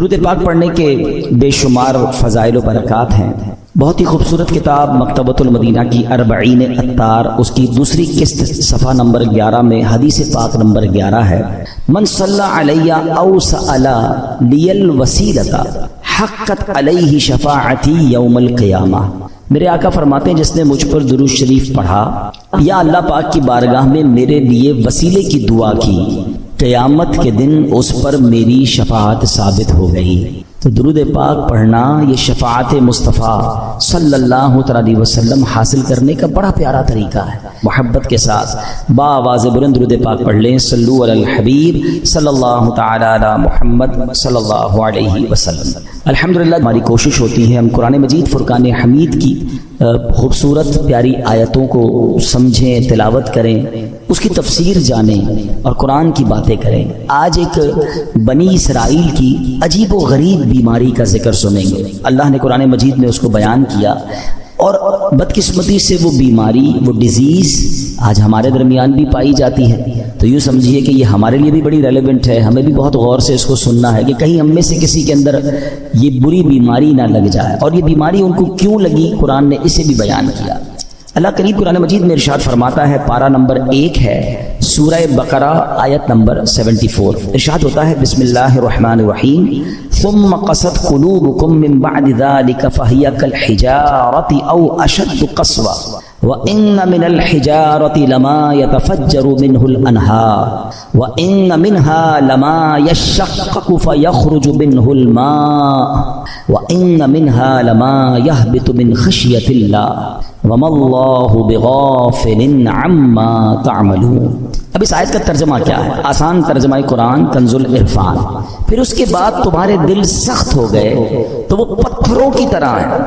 درود پاک پڑھنے کے بے شمار فضائل و برکات ہیں۔ بہت ہی خوبصورت کتاب مکتبۃ المدینہ کی 40 اطار، اس کی دوسری قسط صفحہ نمبر 11 میں حدیث پاک نمبر 11 ہے، من صلی علی او سأل لی الوسیلۃ حقت علیہ شفاعتی یوم القیامہ۔ میرے آقا فرماتے ہیں جس نے مجھ پر درود شریف پڑھا یا اللہ پاک کی بارگاہ میں میرے لیے وسیلے کی دعا کی، قیامت کے دن اس پر میری شفاعت ثابت ہو گئی۔ تو درود پاک پڑھنا یہ شفاعت مصطفیٰ صلی اللہ علیہ وسلم حاصل کرنے کا بڑا پیارا طریقہ ہے۔ محبت کے ساتھ با آواز بلند درود پاک پڑھ لیں، صلو علی الحبیب صلی اللہ تعالی علی محمد صلی اللہ علیہ وسلم۔ الحمدللہ ہماری کوشش ہوتی ہے ہم قرآن مجید فرقان حمید کی خوبصورت پیاری آیتوں کو سمجھیں، تلاوت کریں، اس کی تفسیر جانیں اور قرآن کی باتیں کریں۔ آج ایک بنی اسرائیل کی عجیب و غریب بیماری کا ذکر سنیں گے۔ اللہ نے قرآن مجید میں اس کو بیان کیا اور بدقسمتی سے وہ بیماری، وہ ڈیزیز آج ہمارے درمیان بھی پائی جاتی ہے۔ تو یوں سمجھیے کہ یہ ہمارے لیے بھی بڑی ریلیونٹ ہے، ہمیں بھی بہت غور سے اس کو سننا ہے کہ کہیں ہم میں سے کسی کے اندر یہ بری بیماری نہ لگ جائے۔ اور یہ بیماری ان کو کیوں لگی، قرآن نے اسے بھی بیان کیا۔ اللہ کریم قرآن مجید میں ارشاد فرماتا ہے، پارہ نمبر 1 ہے، سورہ بقرہ آیت نمبر 74۔ ارشاد ہوتا ہے، بسم اللہ الرحمن الرحیم، ثم قست قلوبکم من بعد ذلك فهي كالحجارة او اشد قسوة وان من الحجارة لما يتفجر منه الانهار وان منها لما يشقق فيخرج منه الماء وان منها لما يهبط من خشية الله وما الله بغافل عما تعملون۔ اب اس آیت کا ترجمہ کیا ہے؟ آسان ترجمہ قرآن کنز العرفان۔ پھر اس کے بعد تمہارے دل سخت ہو گئے تو وہ پتھروں کی طرح ہیں،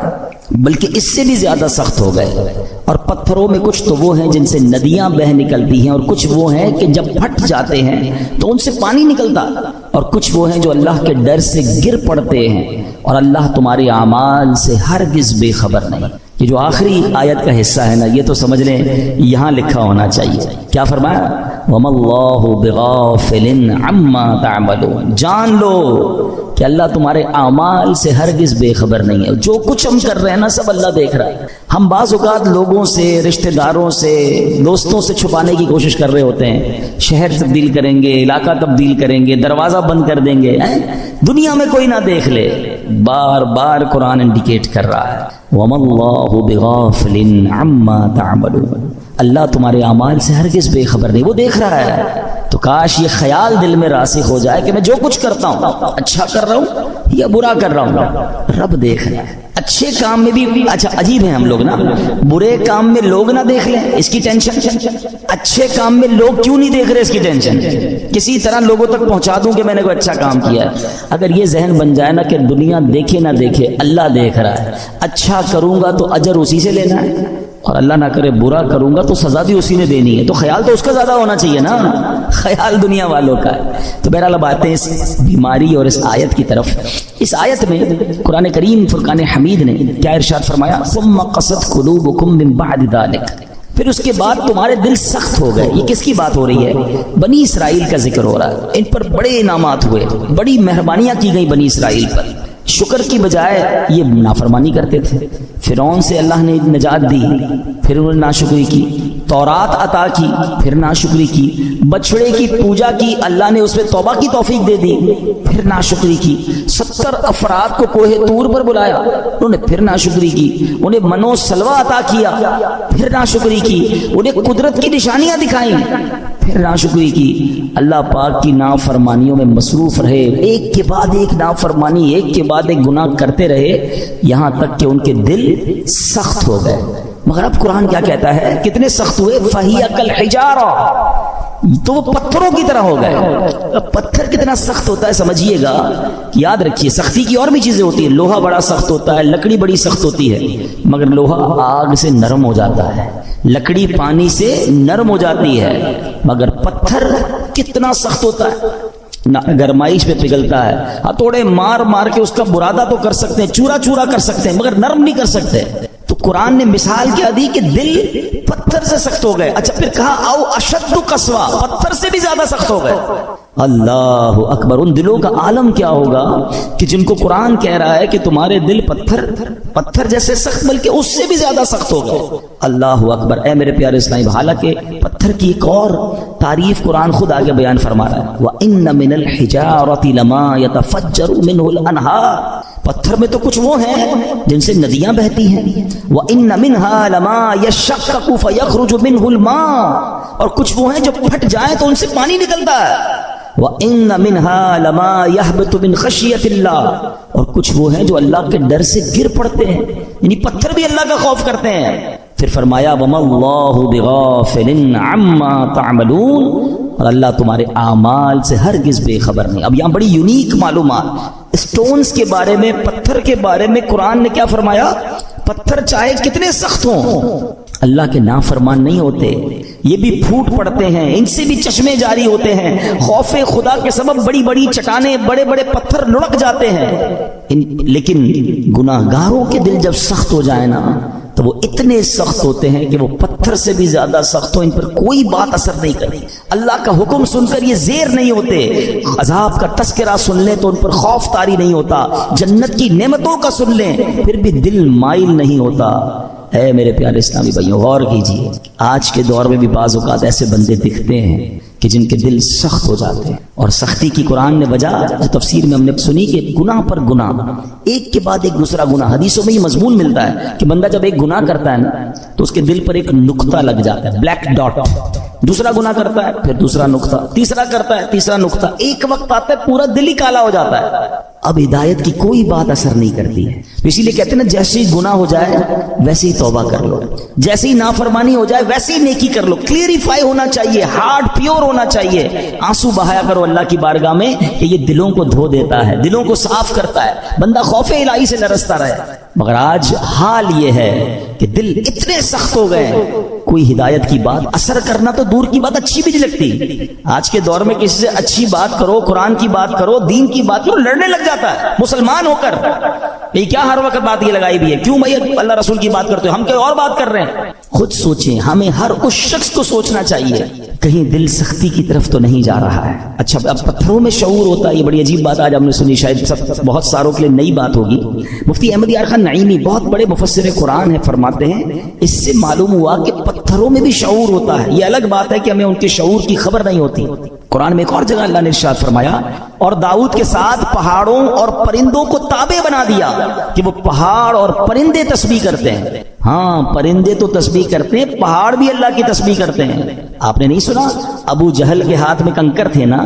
بلکہ اس سے بھی زیادہ سخت ہو گئے۔ اور پتھروں میں کچھ تو وہ ہیں جن سے ندیاں بہہ نکلتی ہیں، اور کچھ وہ ہیں کہ جب پھٹ جاتے ہیں تو ان سے پانی نکلتا، اور کچھ وہ ہیں جو اللہ کے ڈر سے گر پڑتے ہیں، اور اللہ تمہارے اعمال سے ہرگز بے خبر نہیں۔ یہ جو آخری آیت کا حصہ ہے نا، یہ تو سمجھ لیں یہاں لکھا ہونا چاہیے۔ کیا فرمایا؟ وَمَا اللَّهُ بِغَافِلٍ عَمَّا تَعْمَلُونَ۔ جان لو کہ اللہ تمہارے اعمال سے ہرگز بے خبر نہیں ہے۔ جو کچھ ہم کر رہے ہیں نا، سب اللہ دیکھ رہا ہے۔ ہم بعض اوقات لوگوں سے، رشتہ داروں سے، دوستوں سے چھپانے کی کوشش کر رہے ہوتے ہیں، شہر تبدیل کریں گے، علاقہ تبدیل کریں گے، دروازہ بند کر دیں گے، دنیا میں کوئی نہ دیکھ لے۔ بار بار قرآن انڈیکیٹ کر رہا ہے، وَمَا اللَّهُ بِغَافِلٍ عَمَّا تَعْمَلُونَ۔ اللہ تمہارے اعمال سے ہرگز بے خبر نہیں، وہ دیکھ رہا ہے۔ تو کاش یہ خیال دل میں راسخ ہو جائے کہ میں جو کچھ کرتا ہوں، اچھا کر رہا ہوں یا برا کر رہا ہوں، رب دیکھ رہا ہے۔ اچھے کام میں بھی اچھا عجیب ہیں ہم لوگ نا، برے کام میں لوگ نہ دیکھ لیں اس کی ٹینشن، اچھے کام میں لوگ کیوں نہیں دیکھ رہے اس کی ٹینشن، کسی طرح لوگوں تک پہنچا دوں کہ میں نے کوئی اچھا کام کیا ہے۔ اگر یہ ذہن بن جائے نا کہ دنیا دیکھے نہ دیکھے، اللہ دیکھ رہا ہے، اچھا کروں گا تو اجر اسی سے لینا ہے، اور اللہ نہ کرے برا کروں گا تو سزا بھی اسی نے دینی ہے، تو خیال تو اس کا زیادہ ہونا چاہیے نا، خیال دنیا والوں کا ہے۔ تو بہرحال اب آتے ہیں اس بیماری اور اس آیت کی طرف۔ اس آیت میں قرآن کریم فرقان حمید نے کیا ارشاد فرمایا؟ ثم قست قلوبکم من بعد ذلک، پھر اس کے بعد تمہارے دل سخت ہو گئے۔ یہ کس کی بات ہو رہی ہے؟ بنی اسرائیل کا ذکر ہو رہا ہے۔ ان پر بڑے انعامات ہوئے، بڑی مہربانیاں کی گئی بنی اسرائیل پر۔ شکر کی بجائے یہ نافرمانی کرتے تھے۔ فرعون سے اللہ نے نجات دی، پھر انہوں نے ناشکری کی۔ تورات عطا کی، پھر ناشکری کی۔ بچڑے کی پوجا کی، اللہ نے اس پہ توبہ کی توفیق دے دی، پھر ناشکری کی۔ 70 افراد کو کوہ طور پر بلایا، انہوں نے پھر ناشکری کی۔ انہیں منو سلوہ عطا کیا، پھر ناشکری کی۔ انہیں قدرت کی نشانیاں دکھائیں، پھر ناشکری کی۔ اللہ پاک کی نافرمانیوں میں مصروف رہے، ایک کے بعد ایک نافرمانی، ایک کے بعد ایک گناہ کرتے رہے، یہاں تک کہ ان کے دل سخت ہو گئے۔ مگر اب قرآن کیا کہتا ہے؟ کتنے سخت ہوئے؟ فَهِيَ كَالْحِجَارَةِ، تو وہ پتھروں کی طرح ہو گئے۔ اب پتھر کتنا سخت ہوتا ہے سمجھیے گا، یاد رکھیے سختی کی اور بھی چیزیں ہوتی ہیں۔ لوہا بڑا سخت ہوتا ہے، لکڑی بڑی سخت ہوتی ہے، مگر لوہا آگ سے نرم ہو جاتا ہے، لکڑی پانی سے نرم ہو جاتی ہے، مگر پتھر کتنا سخت ہوتا ہے، گرمائش پہ پگھلتا ہے۔ ہتھوڑے مار مار کے اس کا برادہ تو کر سکتے ہیں، چورا چورا کر سکتے ہیں، مگر نرم نہیں کر سکتے۔ تو قرآن نے مثال کیا دی کہ دل پتھر سے سخت ہو گئے. اچھا پھر کہا او اشد قسوہ، پتھر سے بھی زیادہ سخت ہو گئے. اللہ اکبر. ان دلوں کا عالم کیا ہوگا کہ جن کو قرآن کہہ رہا ہے کہ تمہارے دل پتھر جیسے سخت بلکہ اس سے بھی زیادہ سخت ہو گئے. اللہ اکبر. اے میرے پیارے اسلامی، حالانکہ پتھر کی ایک اور تعریف قرآن خود آگے بیان فرما رہا ہے. وَإِنَّ مِنَ الْحِجَارَةِ لَمَا يَتَفَجَّرُ مِنْهُ الْأَنْهَارُ. پتھر میں تو کچھ وہ ہیں جن سے ندیاں بہتی ہیں. وَإِنَّ مِنْهَا لَمَا يَشَّقَّقُ فَيَخْرُجُ مِنْهُ الْمَاءُ. اور کچھ وہ ہیں جو پھٹ جائیں تو ان سے پانی نکلتا ہے. وَإِنَّ مِنْهَا لَمَا يَهْبِطُ مِنْ خَشْيَةِ اللَّهِ. اور کچھ وہ ہیں جو اللہ کے ڈر سے گر پڑتے ہیں، یعنی پتھر بھی اللہ کا خوف کرتے ہیں. پھر فرمایا وَمَا اللَّهُ بِغَافِلٍ عَمَّا تَعْمَلُونَ. اور اللہ تمہارے اعمال سے ہرگز بے خبر نہیں. اب یہاں بڑی یونیک معلومات اسٹونز کے بارے میں، پتھر کے بارے میں قرآن نے کیا فرمایا؟ پتھر چاہے کتنے سخت ہوں اللہ کے نافرمان نہیں ہوتے، یہ بھی پھوٹ پڑتے ہیں، ان سے بھی چشمے جاری ہوتے ہیں. خوف خدا کے سبب بڑی بڑی چٹانیں، بڑے بڑے پتھر لڑک جاتے ہیں. لیکن گناہ گاروں کے دل جب سخت ہو جائے نا تو وہ اتنے سخت ہوتے ہیں کہ وہ پتھر سے بھی زیادہ سخت ہو، ان پر کوئی بات اثر نہیں کرتی. اللہ کا حکم سن کر یہ زیر نہیں ہوتے، عذاب کا تذکرہ سن لیں تو ان پر خوف طاری نہیں ہوتا، جنت کی نعمتوں کا سن لیں پھر بھی دل مائل نہیں ہوتا. اے میرے پیارے اسلامی بھائیوں، غور کیجئے. آج کے دور میں بھی بعض اوقات ایسے بندے دکھتے ہیں کہ جن کے دل سخت ہو جاتے ہیں. اور سختی کی قرآن نے وجہ جو تفسیر میں ہم نے سنی کہ گناہ پر گناہ، ایک کے بعد ایک دوسرا گناہ. حدیثوں میں یہ مضمون ملتا ہے کہ بندہ جب ایک گناہ کرتا ہے نا تو اس کے دل پر ایک نقطہ لگ جاتا ہے، بلیک ڈاٹ. دوسرا گناہ کرتا ہے پھر دوسرا نقطہ، تیسرا کرتا ہے تیسرا نقطہ. ایک وقت آتا ہے پورا دل ہی کالا ہو جاتا ہے. اب ہدایت کی کوئی بات اثر نہیں کرتی ہے. اسی لیے کہتے ہیں نا، جیسے ہی گناہ ہو جائے ویسے ہی توبہ کر لو، جیسے ہی نافرمانی ہو جائے ویسے ہی نیکی کر لو. کلیئریفائی ہونا چاہیے، ہارٹ پیور ہونا چاہیے. آنسو بہایا کرو اللہ کی بارگاہ میں کہ یہ دلوں کو دھو دیتا ہے، دلوں کو صاف کرتا ہے، بندہ خوف الہی سے لرزتا رہے. مگر آج حال یہ ہے کہ دل اتنے سخت ہو گئے، کوئی ہدایت کی بات اثر کرنا تو دور کی بات، اچھی بھی نہیں لگتی. آج کے دور میں کسی سے اچھی بات کرو، قرآن کی بات کرو، دین کی بات کرو، لڑنے لگ جاتا ہے مسلمان ہو کر. یہ کیا ہر وقت بات یہ لگائی بھی ہے؟ کیوں بھائی اللہ رسول کی بات کرتے ہو، ہم کوئی اور بات کر رہے ہیں. خود سوچیں، ہمیں ہر اس شخص کو سوچنا چاہیے کہیں دل سختی کی طرف تو نہیں جا رہا ہے. اچھا اب پتھروں میں شعور ہوتا ہے، یہ بڑی عجیب بات آج ہم نے سنی، شاید بہت ساروں کے لیے نئی بات ہوگی. مفتی احمد یار خان نعیمی بہت بڑے مفسر قرآن ہیں، فرماتے ہیں اس سے معلوم ہوا کہ پتھروں میں بھی شعور ہوتا ہے. یہ الگ بات ہے کہ ہمیں ان کے شعور کی خبر نہیں ہوتی. قرآن میں ایک اور جگہ اللہ نے ارشاد فرمایا اور داؤد کے ساتھ پہاڑوں اور پرندوں کو تابع بنا دیا کہ وہ پہاڑ اور پرندے تسبیح کرتے ہیں. ہاں پرندے تو تسبیح کرتے ہیں، پہاڑ بھی اللہ کی تسبیح کرتے ہیں. آپ نے نہیں سنا ابو جہل کے ہاتھ میں کنکر تھے نا،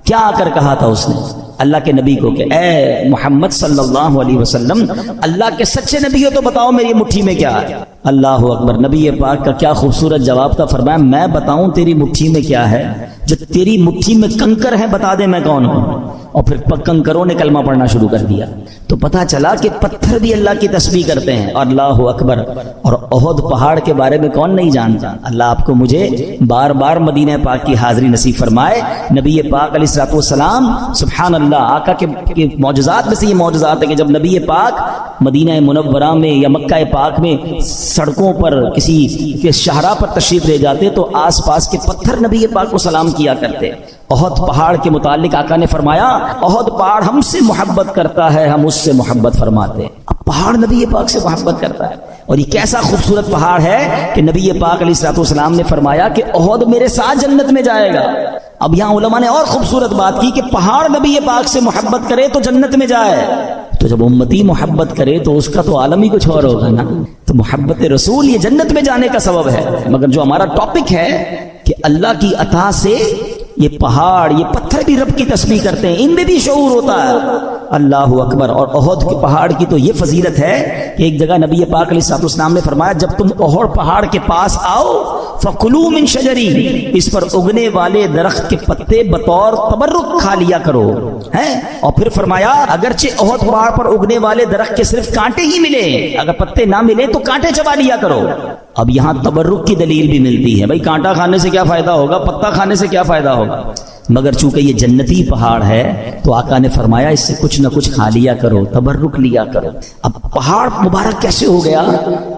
کیا آ کر کہا تھا اس نے اللہ کے نبی کو کہ اے محمد صلی اللہ علیہ وسلم، اللہ کے سچے نبی ہو تو بتاؤ میری مٹھی میں کیا ہے. اللہ اکبر. نبی پاک کا کیا خوبصورت جواب تھا. فرمایا میں بتاؤں تیری مٹھی میں کیا ہے؟ جو تیری مٹھی میں کنکر ہے بتا دے میں کون ہوں. اور پھر کنکروں نے کلمہ پڑھنا شروع کر دیا تو پتا چلا کہ پتھر بھی اللہ کی تسبیح کرتے ہیں. اللہ اکبر. اور احد پہاڑ کے بارے میں کون نہیں جانتا؟ اللہ آپ کو مجھے بار بار مدینہ پاک کی حاضری نصیب فرمائے. نبی پاک علیہ الصلوۃ والسلام، سبحان اللہ، آقا کے معجزات میں سے یہ معجزات ہے کہ جب نبی پاک مدینہ منورہ میں یا مکہ پاک میں سڑکوں پر کسی کے شاہراہ پر تشریف لے جاتے تو آس پاس کے پتھر نبی پاک کو سلام کیا کرتے. احد پہاڑ کے متعلق آقا نے فرمایا احد پہاڑ ہم سے محبت کرتا ہے، ہم اس سے محبت فرماتے. اب پہاڑ نبی پاک سے محبت کرتا ہے. اور یہ کیسا خوبصورت پہاڑ ہے کہ نبی پاک علیہ الصلوۃ والسلام نے فرمایا کہ احد میرے ساتھ جنت میں جائے گا. اب یہاں علماء نے اور خوبصورت بات کی کہ پہاڑ نبی پاک سے محبت کرے تو جنت میں جائے. تو جب امتی محبت کرے تو اس کا تو عالم ہی کچھ اور ہوگا نا. تو محبت رسول یہ جنت میں جانے کا سبب ہے. مگر جو ہمارا ٹاپک ہے کہ اللہ کی عطا سے یہ پہاڑ یہ پتھر بھی رب کی تسبیح کرتے ہیں، ان میں بھی شعور ہوتا ہے. اللہ اکبر. اور احد کے پہاڑ کی تو یہ فضیلت ہے کہ ایک جگہ نبی پاک علیہ الصلوۃ والسلام نے فرمایا جب تم احد پہاڑ کے پاس آؤ فکلوا من شجری، اس پر اگنے والے درخت کے پتے بطور تبرک کھا لیا کرو. اور پھر فرمایا اگرچہ احد پہاڑ پر اگنے والے درخت کے صرف کانٹے ہی ملے، اگر پتے نہ ملے تو کانٹے چبا لیا کرو. اب یہاں تبرک کی دلیل بھی ملتی ہے. بھائی کانٹا کھانے سے کیا فائدہ ہوگا، پتا کھانے سے کیا فائدہ ہوگا؟ مگر چونکہ یہ جنتی پہاڑ ہے تو آقا نے فرمایا اس سے کچھ نہ کچھ کھا لیا کرو، تبرک لیا کرو۔ اب پہاڑ مبارک کیسے ہو گیا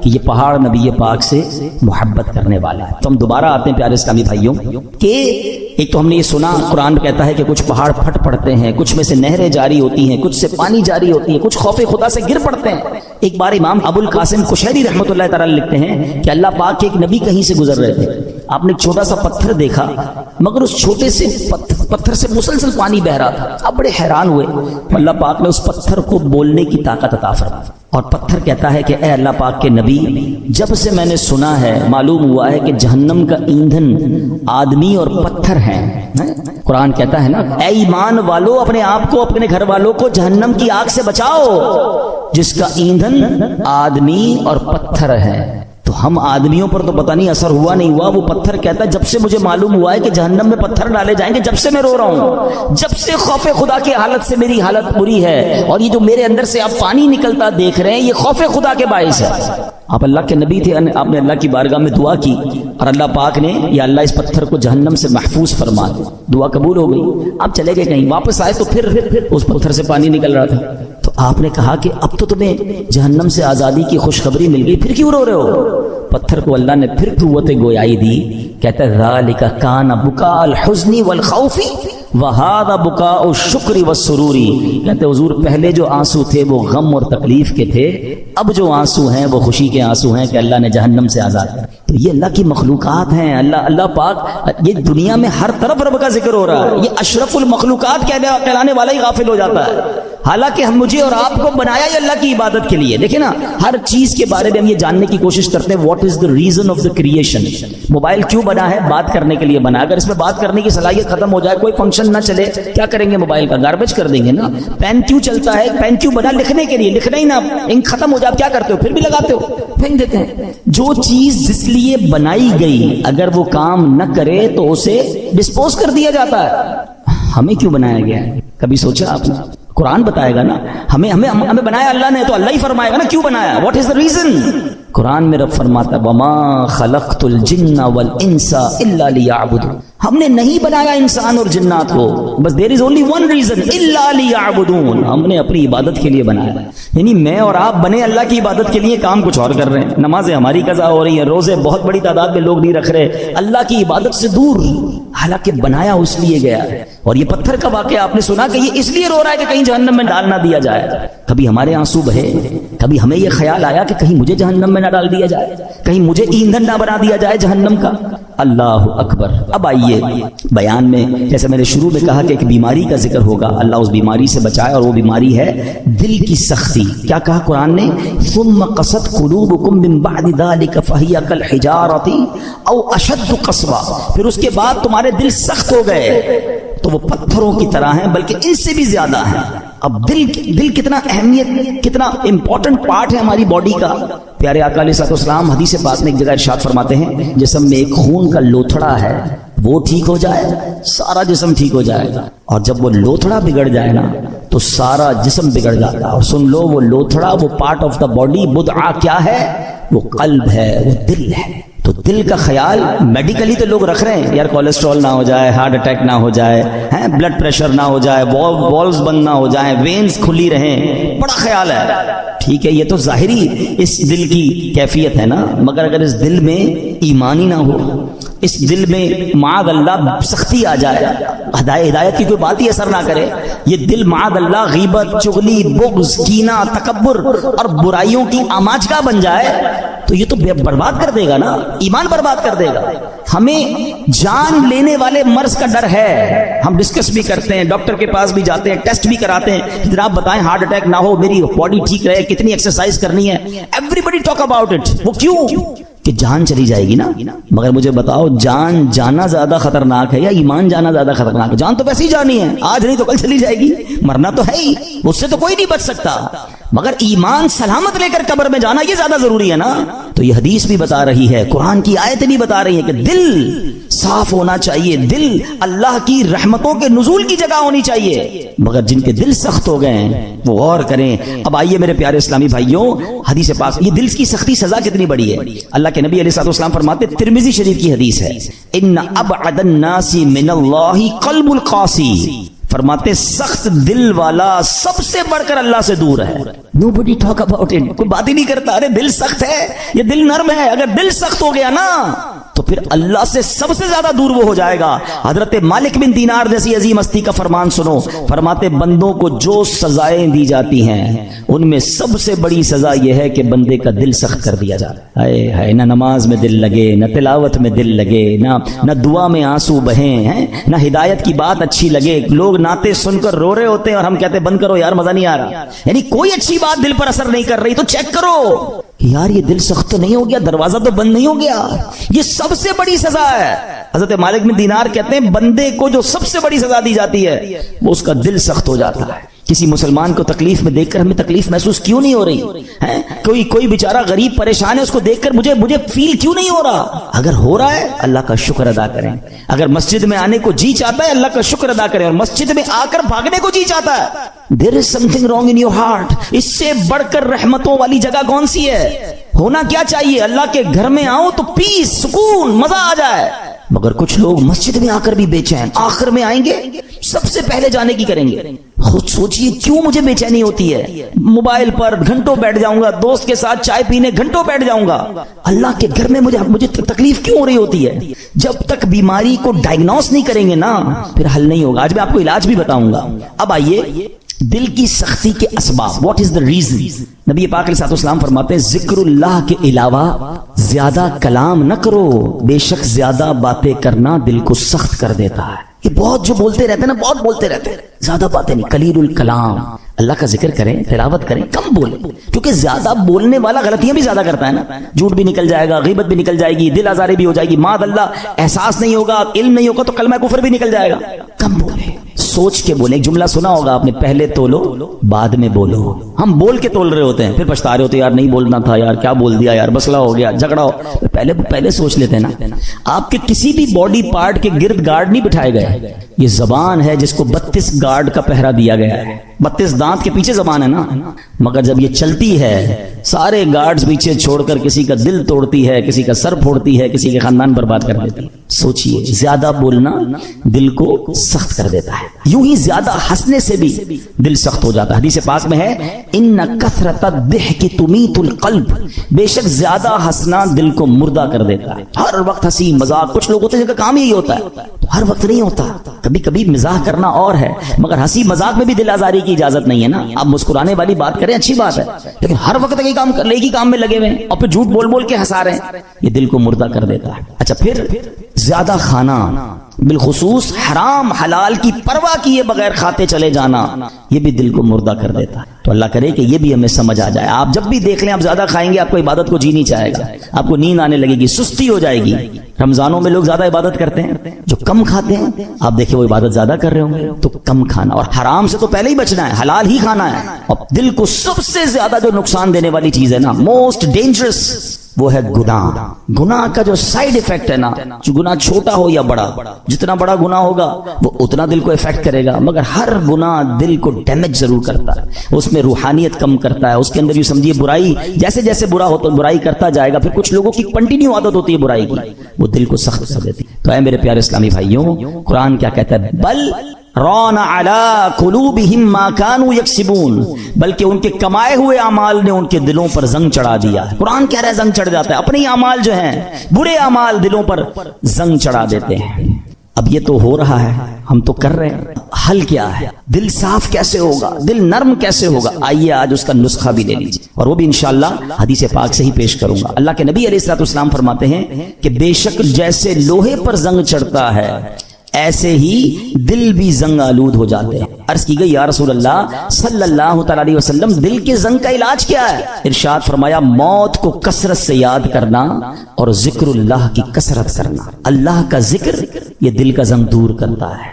کہ یہ پہاڑ نبی پاک سے محبت کرنے والا ہے۔ تو ہم دوبارہ آتے ہیں پیارے اسلامی بھائیوں کہ ایک تو ہم نے یہ سنا قرآن کہتا ہے کہ کچھ پہاڑ پھٹ پڑتے ہیں، کچھ میں سے نہریں جاری ہوتی ہیں، کچھ سے پانی جاری ہوتی ہے، کچھ خوف خدا سے گر پڑتے ہیں۔ ایک بار امام ابو القاسم قشیری رحمۃ اللہ تعالی لکھتے ہیں کہ اللہ پاک کے ایک نبی کہیں سے گزر رہے تھے، آپ نے ایک چھوٹا سا پتھر دیکھا، مگر اس چھوٹے سے پتھر سے مسلسل پانی بہ رہا تھا۔ آپ بڑے حیران ہوئے، اللہ پاک نے اس پتھر کو بولنے کی طاقت عطا فرمائی، اور پتھر کہتا ہے کہ اے اللہ پاک کے نبی، جب سے میں نے سنا ہے معلوم ہوا ہے کہ جہنم کا ایندھن آدمی اور پتھر ہیں۔ قرآن کہتا ہے نا، اے ایمان والو اپنے آپ کو اپنے گھر والوں کو جہنم کی آگ سے بچاؤ جس کا ایندھن آدمی اور پتھر ہے۔ تو ہم آدمیوں پر تو پتہ نہیں اثر ہوا نہیں ہوا، وہ پتھر کہتا ہے جب سے مجھے معلوم ہوا ہے کہ جہنم میں پتھر ڈالے جائیں گے، جب سے میں رو رہا ہوں، جب سے خوف خدا کی حالت سے میری حالت بری ہے، اور یہ جو میرے اندر سے آپ پانی نکلتا دیکھ رہے ہیں یہ خوف خدا کے باعث ہے۔ آپ اللہ کے نبی تھے، آپ نے اللہ کی بارگاہ میں دعا کی اور اللہ پاک نے یا اللہ اس پتھر کو جہنم سے محفوظ فرما دے، دعا قبول ہو گئی۔ آپ چلے گئے کہیں، واپس آئے تو پھر اس پتھر سے پانی نکل رہا تھا۔ تو آپ نے کہا کہ اب تو تمہیں جہنم سے آزادی کی خوشخبری مل گئی، پھر کیوں رو رہے ہو؟ پتھر کو اللہ نے پھر قوت گویائی دی، کہتا ہے ذالک کان بکاء الحزن والخوف وہذا بکاء الشکر والسرور۔ کہتے حضور پہلے جو آنسو تھے وہ غم اور تکلیف کے تھے، اب جو آنسو ہیں وہ خوشی کے آنسو ہیں کہ اللہ نے جہنم سے آزاد کر۔ تو یہ اللہ کی مخلوقات ہیں، اللہ پاک، یہ دنیا میں ہر طرف رب کا ذکر ہو رہا ہے، یہ اشرف المخلوقات کہلانے والا ہی غافل ہو جاتا ہے، حالانکہ ہم مجھے اور آپ کو بنایا ہی اللہ کی عبادت کے لیے۔ دیکھیں نا، ہر چیز کے بارے میں ہم یہ جاننے کی کوشش کرتے ہیں what is the reason of the creation. Mobile کیوں بنا ہے؟ بات کرنے کے لیے بنا ہے۔ اگر اس میں بات کرنے کی صلاحیت ختم ہو جائے، کوئی فنکشن نہ چلے، کیا کریں گے؟ موبائل کا گاربیج کر دیں گے نا۔ پین کیوں چلتا ہے؟ پین کیوں بنا؟ لکھنے کے لیے، لکھنا ہی نا، انک ختم ہو جائے کیا کرتے ہو؟ پھر بھی لگاتے ہو، پھینک دیتے ہیں۔ جو چیز جس لیے بنائی گئی اگر وہ کام نہ کرے تو اسے ڈسپوز کر دیا جاتا ہے۔ ہمیں کیوں بنایا گیا ہے؟ کبھی سوچا آپ نے؟ قرآن بتائے گا نا، ہمیں بنایا اللہ نے تو اللہ ہی فرمائے گا نا کیوں بنایا، واٹ از دا ریزن۔ قرآن میں رب فرماتا وما خلقت الجن والانس الا لیعبدون، ہم نے نہیں بنایا انسان اور جنات کو، بس دیر از اونلی ون ریزن، الا لیعبدون، ہم نے اپنی عبادت کے لیے بنایا۔ یعنی میں اور آپ بنے اللہ کی عبادت کے لیے، کام کچھ اور کر رہے ہیں۔ نمازیں ہماری قضا ہو رہی ہیں، روزے بہت بڑی تعداد میں لوگ نہیں رکھ رہے، اللہ کی عبادت سے دور، حالانکہ بنایا اس لیے گیا ہے۔ اور یہ پتھر کا واقعہ آپ نے سنا کہ یہ اس لیے رو رہا ہے کہ کہیں جہنم میں ڈال نہ دیا جائے۔ کبھی ہمارے آنسو بہے، کبھی ہمیں یہ خیال آیا کہ کہیں مجھے جہنم میں نہ ڈال دیا جائے، کہیں مجھے ایندھن نہ بنا دیا جائے جہنم کا۔ اللہ اکبر۔ اب آئیے بیان میں، جیسے میں نے شروع میں کہا کہ ایک بیماری کا ذکر ہوگا، اللہ اس بیماری سے بچائے، اور وہ بیماری ہے دل کی سختی۔ کیا کہا قرآن نے؟ ثم قست قلوبکم من بعد ذلک فہی کالحجارۃ او اشد قسوہ، پھر اس کے بعد تمہارے دل سخت ہو گئے تو وہ پتھروں کی طرح ہیں، بلکہ ان سے بھی زیادہ ہیں۔ اب دل کتنا اہمیت، کتنا امپورٹنٹ پارٹ ہے ہماری باڈی کا۔ پیارے آقا علیہ الصلوۃ والسلام حدیث پاک میں ایک جگہ ارشاد فرماتے ہیں جسم میں ایک خون کا لوتھڑا ہے، وہ ٹھیک ہو جائے سارا جسم ٹھیک ہو جائے گا، اور جب وہ لوتھڑا بگڑ جائے نا تو سارا جسم بگڑ جاتا ہے۔ اور سن لو، وہ لوتھڑا، وہ پارٹ آف دا باڈی، بدعہ کیا ہے؟ وہ قلب ہے، وہ دل ہے۔ تو دل کا خیال میڈیکلی تو لوگ رکھ رہے ہیں، یار کولیسٹرول نہ ہو جائے، ہارٹ اٹیک نہ ہو جائے، بلڈ پریشر نہ ہو جائے، والوز بند نہ ہو جائیں، وینز کھلی رہیں، بڑا خیال ہے۔ ٹھیک ہے، یہ تو ظاہری اس دل کی کیفیت ہے نا، مگر اگر اس دل میں ایمان ہی نہ ہو، اس دل میں معاذ اللہ سختی آ جائے، ہدایت کی کوئی بات ہی اثر نہ کرے، یہ دل معاذ اللہ غیبت، چغلی، بغض، کینہ، تکبر اور برائیوں کی آماجگاہ بن جائے تو یہ تو برباد کر دے گا نا، ایمان برباد کر دے گا۔ ہمیں جان لینے والے مرض کا ڈر ہے، ہم ڈسکس بھی کرتے ہیں، ڈاکٹر کے پاس بھی جاتے ہیں، ٹیسٹ بھی کراتے ہیں، جناب بتائیں ہارٹ اٹیک نہ ہو، میری باڈی ٹھیک رہے، کتنی ایکسرسائز کرنی ہے، everybody talk about it. وہ کیوں؟ کہ جان چلی جائے گی نا۔ مگر مجھے بتاؤ، جان جانا زیادہ خطرناک ہے یا ایمان جانا زیادہ خطرناک ہے؟ جان تو ویسے ہی جانی ہے، آج نہیں تو کل چلی جائے گی، مرنا تو ہے ہی، اس سے تو کوئی نہیں بچ سکتا، مگر ایمان سلامت لے کر قبر میں جانا یہ زیادہ ضروری ہے نا۔ تو یہ حدیث بھی بتا رہی ہے، قرآن کی آیتیں بھی بتا رہی ہیں کہ دل صاف ہونا چاہیے، دل اللہ کی رحمتوں کے نزول کی جگہ ہونی چاہیے، مگر جن کے دل سخت ہو گئے ہیں وہ غور کریں۔ اب آئیے میرے پیارے اسلامی بھائیوں، حدیث پاک، یہ دل کی سختی سزا کتنی بڑی ہے۔ اللہ کے نبی علیہ الصلوۃ والسلام فرماتے، ترمذی شریف کی حدیث ہے، ان ابعد الناس من اللہ قلب القاسی، فرماتے سخت دل والا سب سے بڑھ کر اللہ سے دور ہے۔ Nobody talk about it، کوئی بات ہی نہیں کرتا، ارے دل سخت ہے، یہ دل نرم ہے، اگر دل سخت ہو گیا نا تو پھر اللہ سے سب سے زیادہ دور وہ ہو جائے گا۔ حضرت مالک بن دینار جیسی عظیم ہستی کا فرمان سنو، فرماتے بندوں کو جو سزائیں دی جاتی ہیں ان میں سب سے بڑی سزا یہ ہے کہ بندے کا دل سخت کر دیا جائے۔ ہائے نہ نماز میں دل لگے، نہ تلاوت میں دل لگے، نہ دعا میں آنسو بہیں ہیں، نہ ہدایت کی بات اچھی لگے، لوگ نعتیں سن کر رو رہے ہوتے ہیں اور ہم کہتے ہیں بند کرو یار مزہ نہیں آ رہا، یعنی کوئی اچھی بات دل پر اثر نہیں کر رہی، تو چیک کرو یار یہ دل سخت تو نہیں ہو گیا، دروازہ تو بند نہیں ہو گیا، یہ سب سے بڑی سزا ہے۔ حضرت مالک بن دینار کہتے ہیں بندے کو جو سب سے بڑی سزا دی جاتی ہے وہ اس کا دل سخت ہو جاتا ہے۔ کسی مسلمان کو تکلیف میں دیکھ کر ہمیں تکلیف محسوس کیوں نہیں ہو رہی ہے؟ کوئی بیچارہ غریب پریشان ہے، اس کو دیکھ کر مجھے فیل کیوں نہیں ہو رہا؟ اگر ہو رہا ہے اللہ کا شکر ادا کریں، اگر مسجد میں آنے کو جی چاہتا ہے اللہ کا شکر ادا کریں، اور مسجد میں آ کر بھاگنے کو جی چاہتا ہے there is something wrong in your heart، اس سے بڑھ کر رحمتوں والی جگہ کون سی ہے؟ ہونا کیا چاہیے؟ اللہ کے گھر میں آؤ تو پیس، سکون، مزہ آ جائے، مگر کچھ لوگ مسجد میں آ کر بھی بے چین، آخر میں آئیں گے سب سے پہلے جانے کی کریں گے۔ خود سوچئے کیوں مجھے بے چینی ہوتی ہے؟ موبائل پر گھنٹوں بیٹھ جاؤں گا، دوست کے ساتھ چائے پینے گھنٹوں بیٹھ جاؤں گا، اللہ کے گھر میں مجھے تکلیف کیوں ہو رہی ہوتی ہے؟ جب تک بیماری کو ڈائگنوس نہیں کریں گے نا پھر حل نہیں ہوگا۔ آج میں آپ کو علاج بھی بتاؤں گا۔ اب آئیے دل کی سختی کے اسباب، واٹ از دا ریزن؟ نبی پاک علیہ السلام فرماتے ہیں ذکر اللہ کے علاوہ زیادہ کلام نہ کرو، بے شک زیادہ باتیں کرنا دل کو سخت کر دیتا ہے۔ یہ بہت جو بولتے رہتے ہیں نا، بہت بولتے رہتے ہیں، زیادہ باتیں نہیں، قلیل الکلام، اللہ کا ذکر کریں، تلاوت کریں، کم بولیں، کیونکہ زیادہ بولنے والا غلطیاں بھی زیادہ کرتا ہے نا، جھوٹ بھی نکل جائے گا، غیبت بھی نکل جائے گی، دل آزاری بھی ہو جائے گی، معاذ اللہ احساس نہیں ہوگا، علم نہیں ہوگا تو کلمہ کفر بھی نکل جائے گا۔ کم بولیں، سوچ کے بولیں۔ ایک جملہ سنا ہوگا آپ نے، پہلے تولو بعد میں بولو۔ ہم بول کے تول رہے ہوتے ہیں، پھر پچھتا رہے ہوتے ہیں یار نہیں بولنا تھا، یار کیا بول دیا، یار مسئلہ ہو گیا، جھگڑا ہو، پہلے سوچ لیتے ہیں نا۔ آپ کے کسی بھی باڈی پارٹ کے گرد گارڈ نہیں بٹھائے گئے، یہ زبان ہے جس کو 32 گارڈ کا پہرا دیا گیا ہے، 32 دانت کے پیچھے زبان ہے نا، مگر جب یہ چلتی ہے سارے گارڈز پیچھے چھوڑ کر کسی کا دل توڑتی ہے، کسی کا سر پھوڑتی ہے، کسی کے خاندان برباد کر دیتی ہے۔ سوچئے زیادہ بولنا دل کو سخت کر دیتا ہے، یوں ہی زیادہ ہنسنے سے بھی دل سخت ہو جاتا ہے۔ حدیث پاک میں ہے ان کثرت الضحک تمیت القلب، بے شک زیادہ ہنسنا دل کو مردہ کر دیتا ہے۔ ہر وقت ہنسی مذاق، کچھ لوگ ہوتے ہیں جن کا کام یہی ہوتا ہے، ہر وقت نہیں ہوتا، کبھی کبھی مزاح کرنا اور ہے، مگر ہنسی مذاق میں بھی دل آزاری کی اجازت نہیں ہے نا۔ آپ مسکرانے والی بات کریں اچھی بات ہے، لیکن ہر وقت ایک ہی کام میں لگے ہوئے ہیں اور پھر جھوٹ بول کے ہنسا رہے ہیں، یہ دل کو مردہ کر دیتا ہے۔ اچھا پھر زیادہ کھانا، بالخصوص حرام حلال کی پرواہ کیے بغیر کھاتے چلے جانا، یہ بھی دل کو مردہ کر دیتا ہے۔ تو اللہ کرے کہ یہ بھی ہمیں سمجھ آ جائے۔ آپ جب بھی دیکھ لیں آپ زیادہ کھائیں گے، آپ کو عبادت کو جی نہیں چاہے گا، آپ کو نیند آنے لگے گی، سستی ہو جائے گی۔ رمضانوں میں لوگ زیادہ عبادت کرتے ہیں، جو کم کھاتے ہیں آپ دیکھیں وہ عبادت زیادہ کر رہے ہوں گے۔ تو کم کھانا، اور حرام سے تو پہلے ہی بچنا ہے، حلال ہی کھانا ہے۔ اور دل کو سب سے زیادہ جو نقصان دینے والی چیز ہے نا، موسٹ ڈینجرس، وہ ہے گناہ۔ گناہ کا جو سائیڈ ایفیکٹ ہے نا، جو گناہ چھوٹا ہو یا بڑا، جتنا بڑا گناہ ہوگا وہ اتنا دل کو ایفیکٹ کرے گا، مگر ہر گناہ دل کو ڈیمیج ضرور کرتا ہے، اس میں روحانیت کم کرتا ہے، اس کے اندر یہ سمجھیے برائی جیسے جیسے برا ہوتا ہے برائی کرتا جائے گا، پھر کچھ لوگوں کی کنٹینیو عادت ہوتی ہے برائی کی، وہ دل کو سخت کر دیتی ہے۔ تو اے میرے پیارے اسلامی بھائیوں، قرآن کیا کہتا ہے؟ بل ران علی قلوبہم ما کانوا یکسبون، بلکہ ان کے کمائے ہوئے اعمال نے ان کے دلوں پر زنگ چڑھا دیا ہے۔ قرآن کہہ رہا ہے زنگ چڑھ جاتا ہے، اپنے ہی اعمال جو ہیں برے اعمال دلوں پر زنگ چڑھا دیتے ہیں۔ اب یہ تو ہو رہا ہے، ہم تو کر رہے ہیں، حل کیا ہے؟ دل صاف کیسے ہوگا، دل نرم کیسے ہوگا؟ آئیے آج اس کا نسخہ بھی لے لیجیے، اور وہ بھی انشاءاللہ حدیث پاک سے ہی پیش کروں گا۔ اللہ کے نبی علیہ الصلوۃ والسلام فرماتے ہیں کہ بے شک جیسے لوہے پر زنگ چڑھتا ہے ایسے ہی دل بھی زنگ آلود ہو جاتے ہیں۔ عرض کی گئی یا رسول اللہ صلی اللہ تعالی علیہ وسلم دل کے زنگ کا علاج کیا ہے؟ ارشاد فرمایا موت کو کثرت سے یاد کرنا اور ذکر اللہ کی کثرت کرنا۔ اللہ کا ذکر یہ دل کا زنگ دور کرتا ہے۔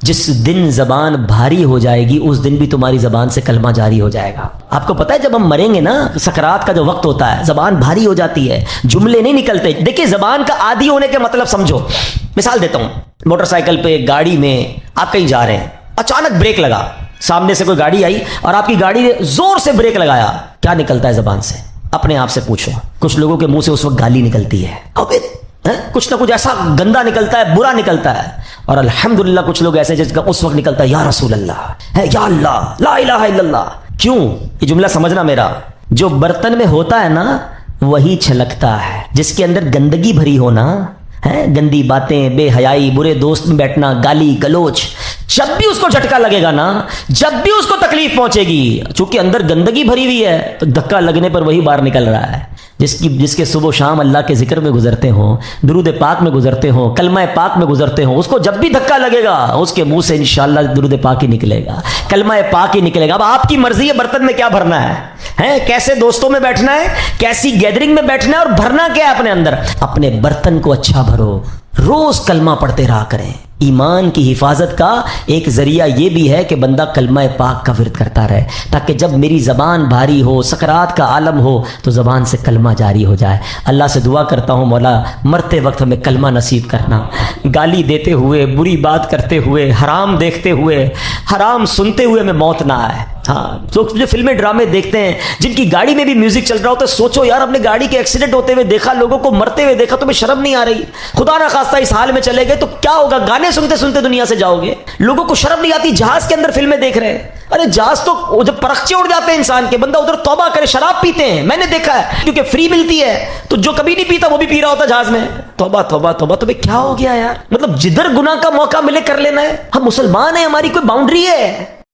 جس دن زبان بھاری ہو جائے گی اس دن بھی تمہاری زبان سے کلمہ جاری ہو جائے گا. آپ کو پتہ ہے جب ہم مریں گے نا, سکرات کا جو وقت ہوتا ہے, زبان بھاری ہو جاتی ہے, جملے نہیں نکلتے. دیکھیں زبان کا عادی ہونے کا مطلب سمجھو. مثال دیتا ہوں, موٹر سائیکل پہ, گاڑی میں آپ کہیں جا رہے ہیں, اچانک بریک لگا, سامنے سے کوئی گاڑی آئی اور آپ کی گاڑی نے زور سے بریک لگایا, کیا نکلتا ہے زبان سے؟ اپنے آپ سے پوچھو. کچھ لوگوں کے منہ سے اس وقت گالی نکلتی ہے, ابے کچھ نہ کچھ ایسا گندا نکلتا ہے, برا نکلتا ہے. اور الحمدللہ کچھ لوگ ایسے جس کا اس وقت نکلتا ہے یا رسول اللہ, ہے یا اللہ, لا الہ الا اللہ. کیوں؟ یہ جملہ سمجھنا میرا, جو برتن میں ہوتا ہے نا وہی چھلکتا ہے. جس کے اندر گندگی بھری ہونا ہے, گندی باتیں, بے حیائی, برے دوست میں بیٹھنا, گالی گلوچ, جب بھی اس کو جھٹکا لگے گا نا, جب بھی اس کو تکلیف پہنچے گی, چونکہ اندر گندگی بھری ہوئی ہے تو دھکا لگنے پر وہی باہر نکل رہا ہے. جس کے صبح و شام اللہ کے ذکر میں گزرتے ہوں, درود پاک میں گزرتے ہوں, کلمہ پاک میں گزرتے ہوں, اس کو جب بھی دھکا لگے گا اس کے منہ سے انشاءاللہ درود پاک ہی نکلے گا, کلمہ پاک ہی نکلے گا. اب آپ کی مرضی ہے برتن میں کیا بھرنا ہے, کیسے دوستوں میں بیٹھنا ہے, کیسی گیدرنگ میں بیٹھنا ہے, اور بھرنا کیا ہے اپنے اندر. اپنے برتن کو اچھا بھرو, روز کلمہ پڑھتے رہا کریں. ایمان کی حفاظت کا ایک ذریعہ یہ بھی ہے کہ بندہ کلمہ پاک کا ورد کرتا رہے, تاکہ جب میری زبان بھاری ہو, سکرات کا عالم ہو, تو زبان سے کلمہ جاری ہو جائے. اللہ سے دعا کرتا ہوں مولا مرتے وقت ہمیں کلمہ نصیب کرنا. گالی دیتے ہوئے, بری بات کرتے ہوئے, حرام دیکھتے ہوئے, حرام سنتے ہوئے ہمیں موت نہ آئے. ہاں, جو فلمیں ڈرامے دیکھتے ہیں جن کی گاڑی میں بھی میوزک چل رہا ہوتا ہے, سوچو یار اپنے گاڑی کے ایکسیڈنٹ ہوتے ہوئے دیکھا, لوگوں کو مرتے ہوئے دیکھا, تمہیں شرم نہیں آ رہی؟ خدا نہ خواستہ اس حال میں چلے گئے تو کیا ہوگا؟ گانے سنتے سنتے دنیا سے جاؤ گے. لوگوں کو شرم نہیں آتی جہاز کے اندر فلمیں دیکھ رہے ہیں. ارے جہاز تو جب پرخچے اڑ جاتے ہیں انسان کے, بندہ ادھر توبہ کرے, شراب پیتے ہیں, میں نے دیکھا ہے, کیونکہ فری ملتی ہے, تو جو کبھی نہیں پیتا وہ بھی پی رہا ہوتا جہاز میں. توبہ توبہ توبہ. تو کیا ہو گیا یار؟ مطلب جدھر گناہ کا موقع ملے کر لینا ہے. ہم مسلمان ہیں, ہماری کوئی باؤنڈری ہے؟